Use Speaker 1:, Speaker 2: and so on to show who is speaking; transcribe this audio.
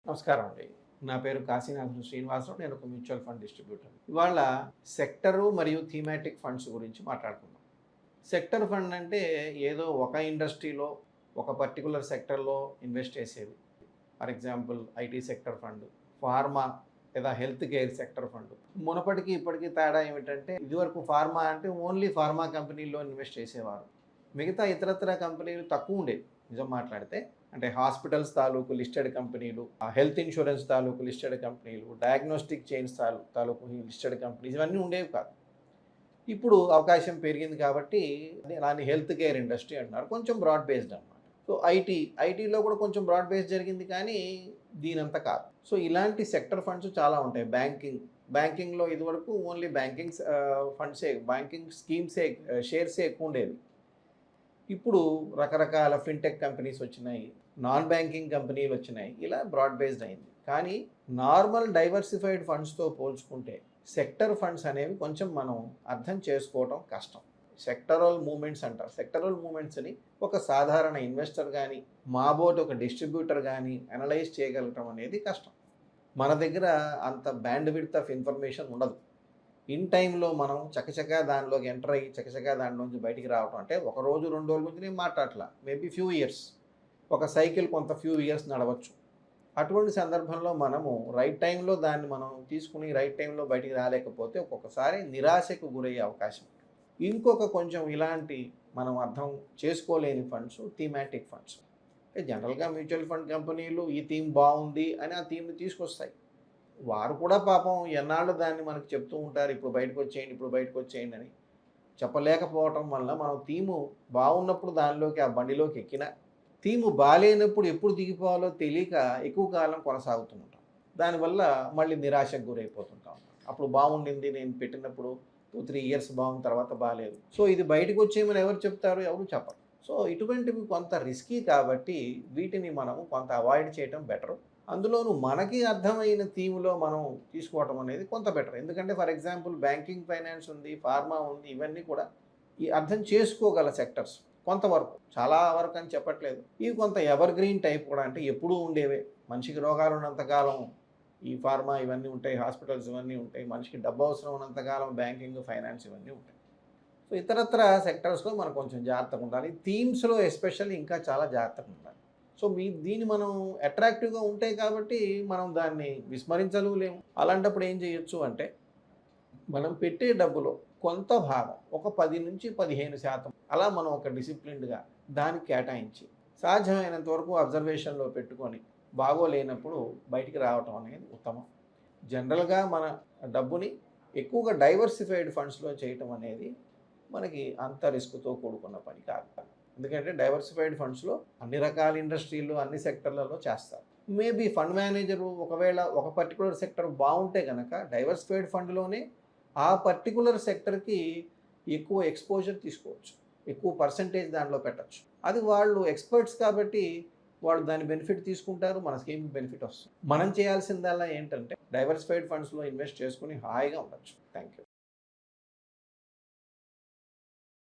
Speaker 1: నమస్కారం అండి. నా పేరు కాశీనాథన్ శ్రీనివాసరావు. నేను ఒక మ్యూచువల్ ఫండ్ డిస్ట్రిబ్యూటర్. ఇవాళ సెక్టరు మరియు థీమాటిక్ ఫండ్స్ గురించి మాట్లాడుకుందాం. సెక్టర్ ఫండ్ అంటే ఏదో ఒక ఇండస్ట్రీలో, ఒక పర్టికులర్ సెక్టర్‌లో ఇన్వెస్ట్ చేసేవి. For example IT sector fund, pharma లేదా హెల్త్ కేర్ సెక్టర్ ఫండ్. మునుపటికి ఇప్పటికి తేడా ఏమిటంటే ఇదివరకు ఫార్మా అంటే ఓన్లీ ఫార్మా కంపెనీల్లో ఇన్వెస్ట్ చేసేవారు. మిగతా ఇతరత్ర కంపెనీలు తక్కువ ఉండేవి నిజం మాట్లాడితే. అంటే హాస్పిటల్స్ తాలూకు లిస్టెడ్ కంపెనీలు, హెల్త్ ఇన్సూరెన్స్ తాలూకు లిస్టెడ్ కంపెనీలు, డయాగ్నోస్టిక్ చైన్స్ తాలూకు లిస్టెడ్ కంపెనీస్ ఇవన్నీ ఉండేవి కాదు. ఇప్పుడు అవకాశం పెరిగింది కాబట్టి దాన్ని హెల్త్ కేర్ ఇండస్ట్రీ అంటున్నారు. కొంచెం బ్రాడ్ బేస్డ్ అనమాట. సో ఐటీలో కూడా కొంచెం బ్రాడ్ బేస్ జరిగింది కానీ దీనంతా కాదు. సో ఇలాంటి సెక్టర్ ఫండ్స్ చాలా ఉంటాయి. బ్యాంకింగ్లో ఇదివరకు ఓన్లీ బ్యాంకింగ్ ఫండ్సే, బ్యాంకింగ్ స్కీమ్సే, షేర్సే ఎక్కువ ఉండేవి. ఇప్పుడు రకరకాల ఫిన్టెక్ కంపెనీస్ వచ్చినాయి, నాన్ బ్యాంకింగ్ కంపెనీలు వచ్చినాయి. ఇలా బ్రాడ్ బేస్డ్ అయింది. కానీ నార్మల్ డైవర్సిఫైడ్ ఫండ్స్తో పోల్చుకుంటే సెక్టర్ ఫండ్స్ అనేవి కొంచెం మనం అర్థం చేసుకోవడం కష్టం. సెక్టరల్ మూమెంట్స్ అంటారు. సెక్టరల్ మూమెంట్స్ని ఒక సాధారణ ఇన్వెస్టర్ కానీ మాబోటి ఒక డిస్ట్రిబ్యూటర్ కానీ అనలైజ్ చేయగలగటం అనేది కష్టం. మన దగ్గర అంత బ్యాండ్ విడ్త్ ఆఫ్ ఇన్ఫర్మేషన్ ఉండదు. ఇన్ టైంలో మనం చకచకా దానిలోకి ఎంటర్ అయ్యి చకచకా దానిలోంచి బయటికి రావటం అంటే ఒక రోజు 2 రోజుల గురించి నేను మాట్లాడట్లా. మేబీ ఫ్యూ ఇయర్స్, ఒక సైకిల్ కొంత ఫ్యూ ఇయర్స్ నడవచ్చు. అటువంటి సందర్భంలో మనము రైట్ టైంలో దాన్ని మనం తీసుకుని రైట్ టైంలో బయటికి రాలేకపోతే ఒక్కొక్కసారి నిరాశకు గురయ్యే అవకాశం. ఇంకొక కొంచెం ఇలాంటి మనం అర్థం చేసుకోలేని ఫండ్స్ థీమాటిక్ ఫండ్స్. అంటే జనరల్గా మ్యూచువల్ ఫండ్ కంపెనీలు ఈ థీమ్ బాగుంది అని ఆ థీమ్ని తీసుకొస్తాయి. వారు కూడా పాపం ఎన్నాళ్ళు దాన్ని మనకు చెప్తూ ఉంటారు, ఇప్పుడు బయటకు వచ్చేయండి, ఇప్పుడు బయటకు వచ్చేయండి అని. చెప్పలేకపోవటం వల్ల మనం థీము బాగున్నప్పుడు దానిలోకి ఆ బండిలోకి ఎక్కిన థీము బాగాలేనప్పుడు ఎప్పుడు దిగిపోవాలో తెలియక ఎక్కువ కాలం కొనసాగుతూ ఉంటాం. దానివల్ల మళ్ళీ నిరాశకు గురైపోతుంటాం. అప్పుడు బాగుండింది నేను పెట్టినప్పుడు 2-3 ఇయర్స్ బాగుంది, తర్వాత బాగాలేదు. సో ఇది బయటకు వచ్చేయమని ఎవరు చెప్తారు? ఎవరు చెప్పరు. సో ఇటువంటివి కొంత రిస్కీ కాబట్టి వీటిని మనము కొంత అవాయిడ్ చేయటం బెటరు. అందులోనూ మనకి అర్థమైన థీమ్‌లో మనం తీసుకోవటం అనేది కొంత బెటర్. ఎందుకంటే ఫర్ ఎగ్జాంపుల్ బ్యాంకింగ్, ఫైనాన్స్ ఉంది, ఫార్మా ఉంది. ఇవన్నీ కూడా ఈ అర్థం చేసుకోగల సెక్టర్స్ కొంతవరకు. చాలా వరకు అని చెప్పట్లేదు. ఇవి కొంత ఎవర్ గ్రీన్ టైప్ కూడా, అంటే ఎప్పుడూ ఉండేవే. మనిషికి రోగాలు ఉన్నంత కాలం ఈ ఫార్మా ఇవన్నీ ఉంటాయి, హాస్పిటల్స్ ఇవన్నీ ఉంటాయి. మనిషికి డబ్బు అవసరం ఉన్నంత కాలం బ్యాంకింగ్, ఫైనాన్స్ ఇవన్నీ ఉంటాయి. సో ఇతరత్ర సెక్టర్స్‌లో మనం కొంచెం జాగ్రత్తగా ఉండాలి. థీమ్స్‌లో ఎస్పెషల్లీ ఇంకా చాలా జాగ్రత్తగా ఉండాలి. సో దీన్ని మనం అట్రాక్టివ్‌గా ఉంటాయి కాబట్టి మనం దాన్ని విస్మరించలేము. అలాంటప్పుడు ఏం చేయొచ్చు అంటే మనం పెట్టే డబ్బులో కొంత భాగం ఒక 10-15% అలా మనం ఒక డిసిప్లిన్డ్‌గా దానికి కేటాయించి సాధ్యమైనంత వరకు అబ్జర్వేషన్‌లో పెట్టుకొని బాగోలేనప్పుడు బయటికి రావటం అనేది ఉత్తమం. జనరల్‌గా మన డబ్బుని ఎక్కువగా డైవర్సిఫైడ్ ఫండ్స్‌లో చేయటం అనేది మనకి అంత రిస్క్‌తో కూడుకున్న పని కాదు. ఎందుకంటే డైవర్సిఫైడ్ ఫండ్స్‌లో అన్ని రకాల ఇండస్ట్రీలు, అన్ని సెక్టర్లలో చేస్తారు. మేబీ ఫండ్ మేనేజరు ఒకవేళ ఒక పర్టికులర్ సెక్టర్ బాగుంటే గనక డైవర్సిఫైడ్ ఫండ్‌లోనే ఆ పర్టికులర్ సెక్టర్‌కి ఎక్కువ ఎక్స్‌పోజర్ తీసుకోవచ్చు. ఎక్కువ పర్సెంటేజ్ దాంట్లో పెట్టొచ్చు. అది వాళ్ళు ఎక్స్‌పర్ట్స్ కాబట్టి వాళ్ళు దాని బెనిఫిట్ తీసుకుంటారు. మన స్కీమ్‌కి బెనిఫిట్ వస్తుంది. మనం చేయాల్సిందల్లా ఏంటంటే డైవర్సిఫైడ్ ఫండ్స్‌లో ఇన్వెస్ట్ చేసుకొని హాయిగా ఉండొచ్చు. Thank you.